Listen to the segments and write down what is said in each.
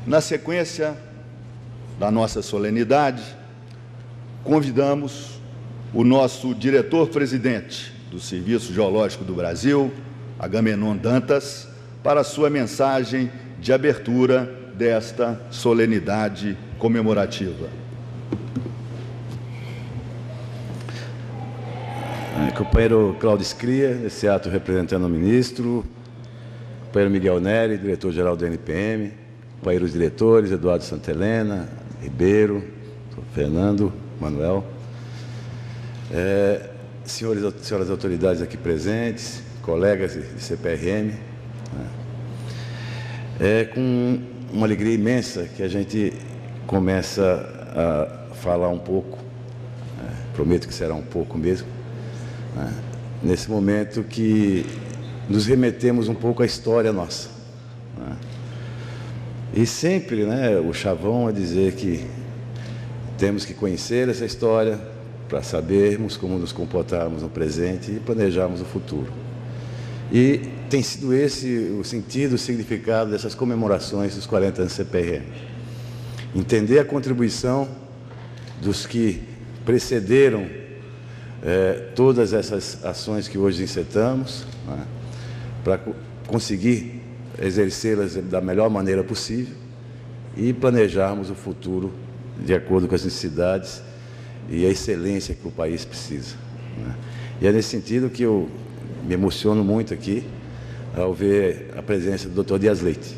Na sequência da nossa solenidade, convidamos o nosso diretor-presidente do Serviço Geológico do Brasil, Agamenon Dantas, para a sua mensagem de abertura desta solenidade comemorativa. Companheiro Cláudio Scria, nesse ato representando o ministro, companheiro Miguel Neri, diretor-geral do NPM, companheiros diretores, Eduardo Santelena, Ribeiro, Fernando, Manuel, senhoras autoridades aqui presentes, colegas de CPRM, é com uma alegria imensa que a gente começa a falar um pouco, prometo que será um pouco mesmo, nesse momento que nos remetemos um pouco à história nossa. E sempre, o chavão é dizer que temos que conhecer essa história para sabermos como nos comportarmos no presente e planejarmos o futuro. E tem sido esse o sentido, o significado dessas comemorações dos 40 anos CPRM. Entender a contribuição dos que precederam todas essas ações que hoje encetamos, para conseguir exercê-las da melhor maneira possível e planejarmos o futuro de acordo com as necessidades e a excelência que o país precisa. E é nesse sentido que eu me emociono muito aqui ao ver a presença do Dr. Dias Leite.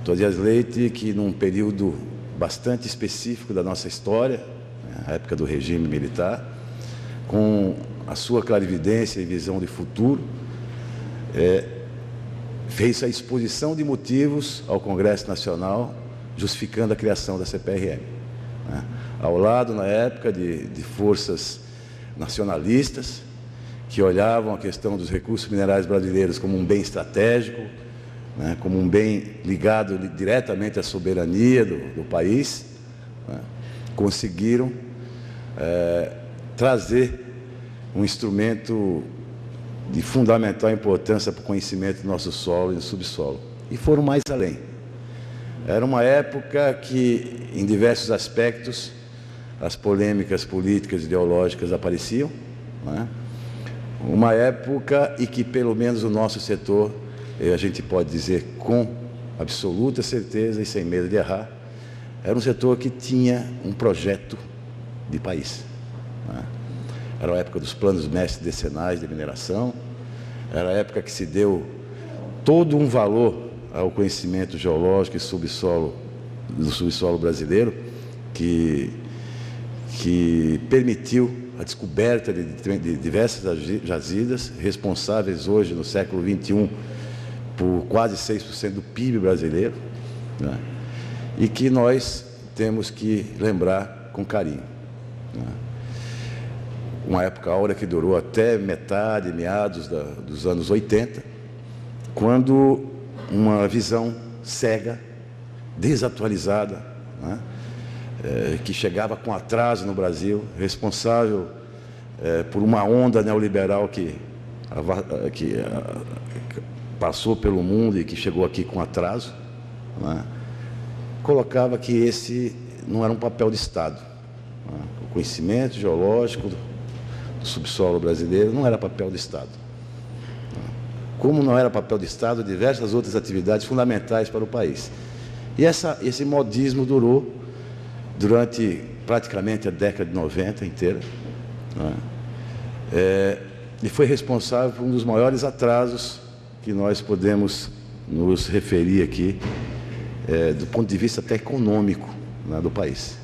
Dr. Dias Leite, que num período bastante específico da nossa história, a época do regime militar, com a sua clarividência e visão de futuro, fez a exposição de motivos ao Congresso Nacional, justificando a criação da CPRM. Ao lado, na época, de forças nacionalistas, que olhavam a questão dos recursos minerais brasileiros como um bem estratégico, como um bem ligado diretamente à soberania do país, conseguiram trazer um instrumento de fundamental importância para o conhecimento do nosso solo e do subsolo. E foram mais além. Era uma época que, em diversos aspectos, as polêmicas políticas e ideológicas apareciam, uma época em que, pelo menos o nosso setor, a gente pode dizer com absoluta certeza e sem medo de errar, era um setor que tinha um projeto de país. Era a época dos planos mestres decenais de mineração, era a época que se deu todo um valor ao conhecimento geológico e do subsolo brasileiro, que permitiu a descoberta de diversas jazidas, responsáveis hoje, no século XXI, por quase 6% do PIB brasileiro, e que nós temos que lembrar com carinho. Uma época áurea que durou até meados dos anos 80, quando uma visão cega, desatualizada, que chegava com atraso no Brasil, responsável por uma onda neoliberal que passou pelo mundo e que chegou aqui com atraso, colocava que esse não era um papel de Estado. O conhecimento geológico do subsolo brasileiro não era papel do Estado. Como não era papel do Estado, diversas outras atividades fundamentais para o país. E esse modismo durou durante praticamente a década de 90 inteira, e foi responsável por um dos maiores atrasos que nós podemos nos referir aqui, do ponto de vista até econômico, do país.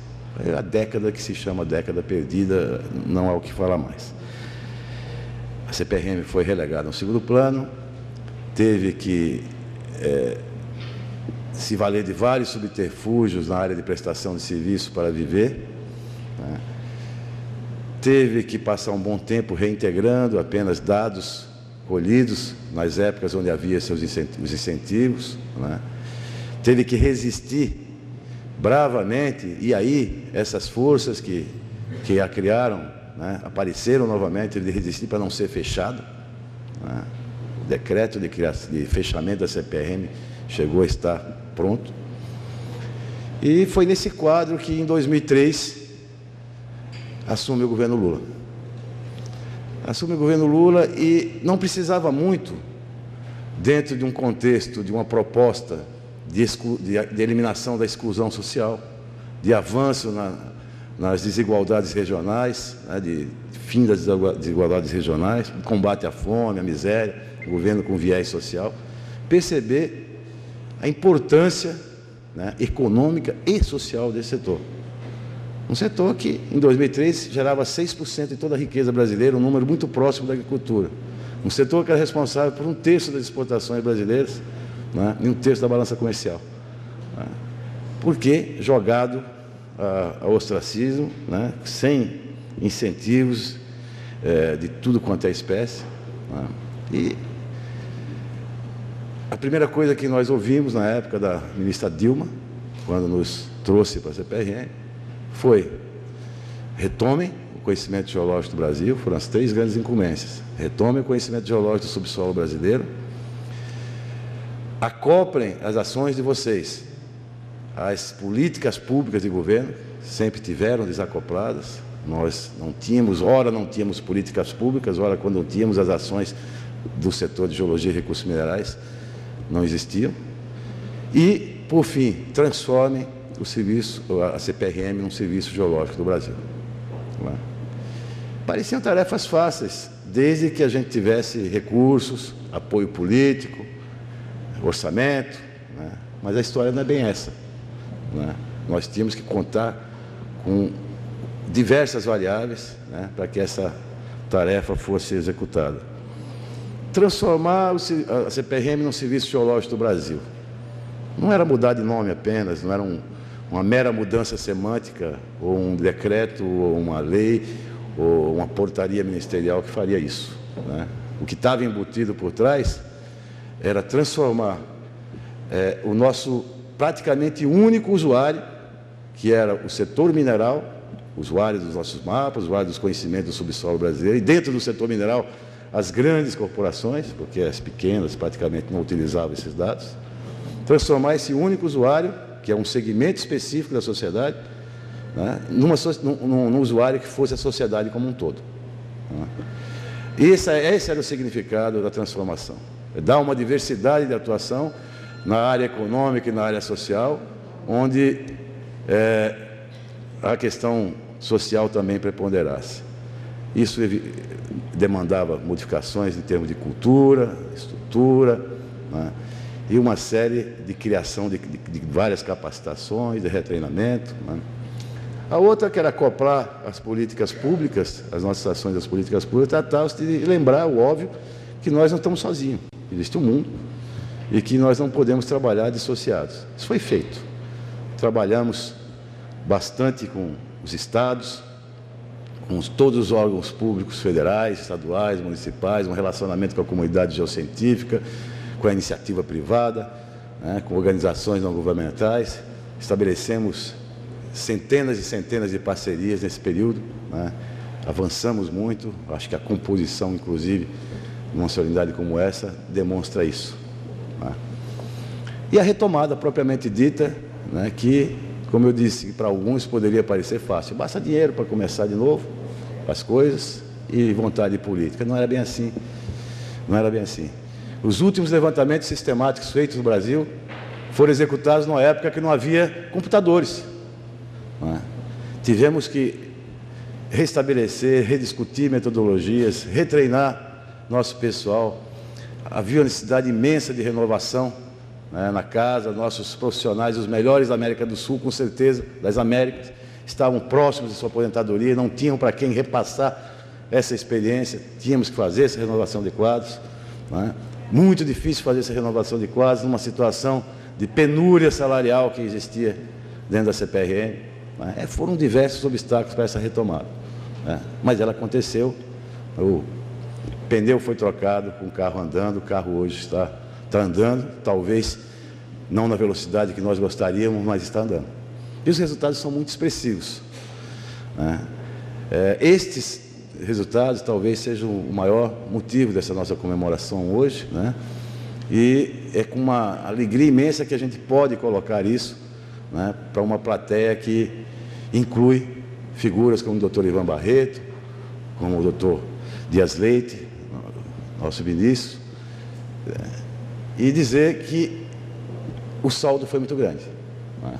É a década que se chama década perdida, não há o que falar mais. A CPRM foi relegada ao segundo plano, teve que se valer de vários subterfúgios na área de prestação de serviço para viver, teve que passar um bom tempo reintegrando apenas dados colhidos nas épocas onde havia os incentivos, teve que resistir bravamente, e aí essas forças que a criaram, apareceram novamente, de resistir para não ser fechado. O decreto de fechamento da CPRM chegou a estar pronto. E foi nesse quadro que, em 2003, assume o governo Lula. Assume o governo Lula e não precisava muito, dentro de um contexto, de uma proposta de eliminação da exclusão social, de avanço nas desigualdades regionais, né, de fim das desigualdades regionais, combate à fome, à miséria, governo com viés social, perceber a importância, né, econômica e social desse setor. Um setor que, em 2003, gerava 6% de toda a riqueza brasileira, um número muito próximo da agricultura. Um setor que era responsável por 1/3 das exportações brasileiras, né, e 1/3 da balança comercial. Né, porque jogado ao ostracismo, né, sem incentivos de tudo quanto é espécie. Né, e a primeira coisa que nós ouvimos na época da ministra Dilma, quando nos trouxe para a CPRM, foi: retomem o conhecimento geológico do Brasil. Foram as 3 grandes incumbências: retomem o conhecimento geológico do subsolo brasileiro, acoplem as ações de vocês às políticas públicas de governo, sempre tiveram desacopladas. Nós não tínhamos, ora não tínhamos políticas públicas, ora quando não tínhamos as ações do setor de geologia e recursos minerais, não existiam. E, por fim, transformem o serviço, a CPRM, num serviço geológico do Brasil. Pareciam tarefas fáceis, desde que a gente tivesse recursos, apoio político, orçamento, né? Mas a história não é bem essa. Né? Nós tínhamos que contar com diversas variáveis, né, para que essa tarefa fosse executada. Transformar a CPRM num serviço geológico do Brasil. Não era mudar de nome apenas, não era uma mera mudança semântica, ou um decreto, ou uma lei, ou uma portaria ministerial que faria isso. Né? O que estava embutido por trás era transformar o nosso praticamente único usuário, que era o setor mineral, usuário dos nossos mapas, usuário dos conhecimentos do subsolo brasileiro, e dentro do setor mineral, as grandes corporações, porque as pequenas praticamente não utilizavam esses dados, transformar esse único usuário, que é um segmento específico da sociedade, né, num usuário que fosse a sociedade como um todo. Né. Esse era o significado da transformação. É dar uma diversidade de atuação na área econômica e na área social, onde a questão social também preponderasse. Isso demandava modificações em termos de cultura, estrutura, né, e uma série de criação de várias capacitações, de retreinamento. Né. A outra, que era acoplar as políticas públicas, as nossas ações das políticas públicas, tratava-se de lembrar o óbvio que nós não estamos sozinhos, existe um mundo e que nós não podemos trabalhar dissociados. Isso foi feito. Trabalhamos bastante com os estados, com todos os órgãos públicos federais, estaduais, municipais, um relacionamento com a comunidade geocientífica, com a iniciativa privada, né, com organizações não governamentais. Estabelecemos centenas e centenas de parcerias nesse período, né, avançamos muito. Acho que a composição, inclusive, de uma solenidade como essa, demonstra isso. Né. E a retomada propriamente dita, né, que, como eu disse, para alguns poderia parecer fácil. Basta dinheiro para começar de novo as coisas e vontade política. Não era bem assim. Não era bem assim. Os últimos levantamentos sistemáticos feitos no Brasil foram executados numa época que não havia computadores. Não é? Tivemos que restabelecer, rediscutir metodologias, retreinar nosso pessoal. Havia uma necessidade imensa de renovação, né, na casa. Nossos profissionais, os melhores da América do Sul, com certeza, das Américas, estavam próximos de sua aposentadoria, não tinham para quem repassar essa experiência. Tínhamos que fazer essa renovação de quadros. Né? Muito difícil fazer essa renovação de quadros numa situação de penúria salarial que existia dentro da CPRM. Né? Foram diversos obstáculos para essa retomada. Né? Mas ela aconteceu. O pneu foi trocado, com o carro andando. O carro hoje está andando, talvez não na velocidade que nós gostaríamos, mas está andando. E os resultados são muito expressivos. Né? Estes resultados talvez sejam o maior motivo dessa nossa comemoração hoje, né? E é com uma alegria imensa que a gente pode colocar isso né, para uma plateia que inclui figuras como o Dr. Ivan Barreto, como o Dr. Dias Leite, nosso ministro, e dizer que o saldo foi muito grande, né?